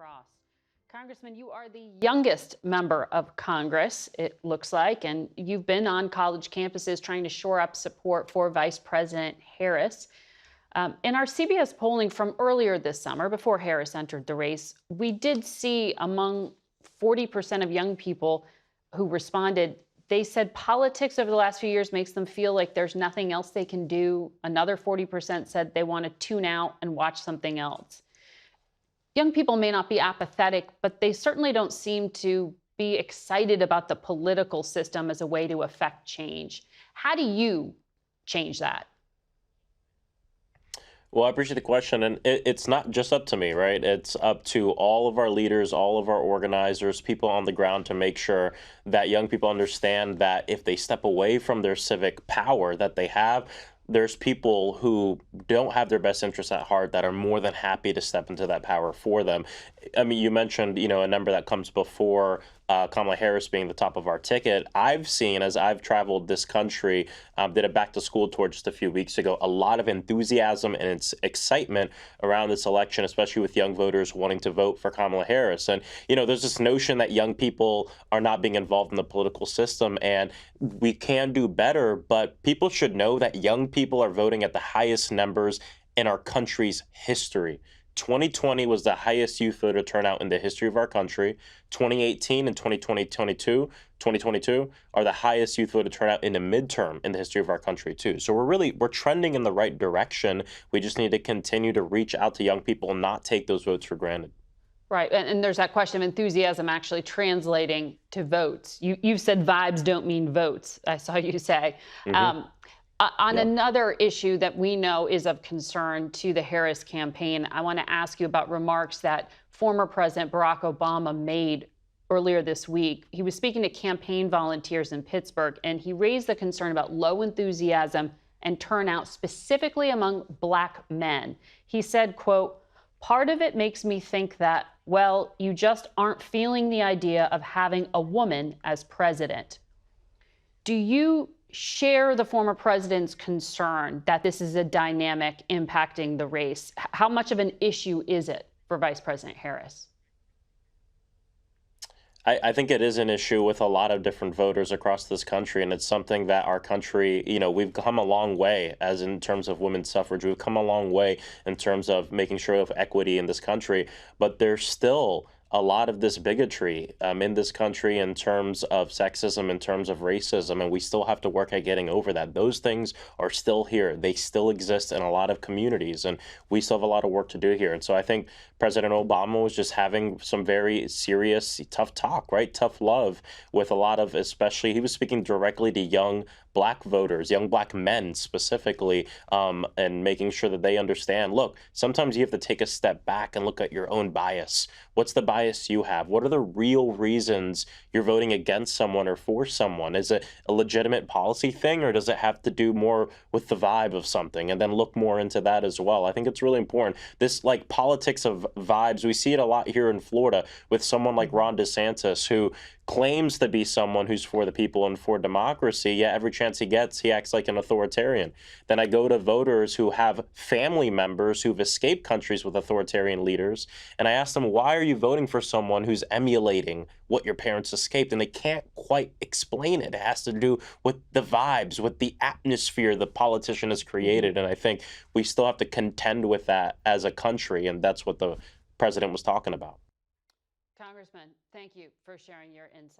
Cross. Congressman, you are the youngest member of Congress, it looks like, and you've been on college campuses trying to shore up support for Vice President Harris. In our CBS polling from earlier this summer, before Harris entered the race, we did see among 40% of young people who responded, they said politics over the last few years makes them feel like there's nothing else they can do. Another 40% said they want to tune out and watch something else. Young people may not be apathetic, but they certainly don't seem to be excited about the political system as a way to affect change. How do you change that? Well, I appreciate the question. And it's not just up to me, right? It's up to all of our leaders, all of our organizers, people on the ground to make sure that young people understand that if they step away from their civic power that they have, there's people who don't have their best interests at heart that are more than happy to step into that power for them. I mean, you mentioned, a number that comes before Kamala Harris being the top of our ticket. I've seen, as I've traveled this country, did a back to school tour just a few weeks ago, a lot of enthusiasm and excitement around this election, especially with young voters wanting to vote for Kamala Harris. And, there's this notion that young people are not being involved in the political system, and we can do better, but people should know that young people are voting at the highest numbers in our country's history. 2020 was the highest youth voter turnout in the history of our country. 2018 and 2022 are the highest youth voter turnout in a midterm in the history of our country too. So we're trending in the right direction. We just need to continue to reach out to young people and not take those votes for granted. Right. And there's that question of enthusiasm actually translating to votes. You've said vibes don't mean votes, I saw you say. Hmm. On Yeah. another issue that we know is of concern to the Harris campaign, I want to ask you about remarks that former President Barack Obama made earlier this week. He was speaking to campaign volunteers in Pittsburgh, and he raised the concern about low enthusiasm and turnout, specifically among Black men. He said, quote, "Part of it makes me think that, well, you just aren't feeling the idea of having a woman as president." Do you share the former president's concern that this is a dynamic impacting the race? How much of an issue is it for Vice President Harris? I think it is an issue with a lot of different voters across this country, and it's something that our country, we've come a long way as in terms of women's suffrage. We've come a long way in terms of making sure of equity in this country, but there's still a lot of this bigotry in this country in terms of sexism, in terms of racism, and we still have to work at getting over that. Those things are still here. They still exist in a lot of communities, and we still have a lot of work to do here. And so I think President Obama was just having some very serious, tough talk, right? Tough love with a lot of, especially, he was speaking directly to young Black voters, young Black men specifically, and making sure that they understand, look, sometimes you have to take a step back and look at your own bias. What's the bias you have? What are the real reasons you're voting against someone or for someone? Is it a legitimate policy thing, or does it have to do more with the vibe of something? And then look more into that as well. I think it's really important. This like politics of vibes, we see it a lot here in Florida with someone like Ron DeSantis, who claims to be someone who's for the people and for democracy, yet every chance he gets, he acts like an authoritarian. Then I go to voters who have family members who've escaped countries with authoritarian leaders, and I ask them, why are you voting for someone who's emulating what your parents escaped? And they can't quite explain it. It has to do with the vibes, with the atmosphere the politician has created. And I think we still have to contend with that as a country, and that's what the president was talking about. Congressman, thank you for sharing your insight.